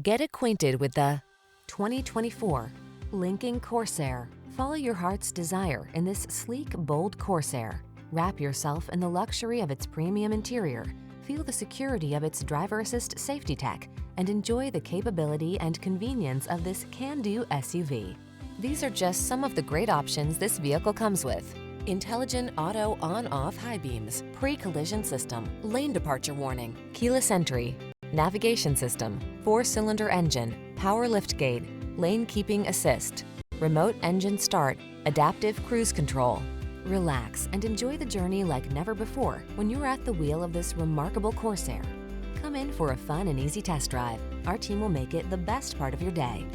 Get acquainted with the 2024 Lincoln Corsair. Follow your heart's desire in this sleek, bold Corsair. Wrap yourself in the luxury of its premium interior, feel the security of its driver assist safety tech, and enjoy the capability and convenience of this can-do SUV. These are just some of the great options this vehicle comes with: intelligent auto on-off high beams, pre-collision system, lane departure warning, keyless entry, navigation system, 4-cylinder engine, power liftgate, lane keeping assist, remote engine start, adaptive cruise control. Relax and enjoy the journey like never before when you're at the wheel of this remarkable Corsair. Come in for a fun and easy test drive. Our team will make it the best part of your day.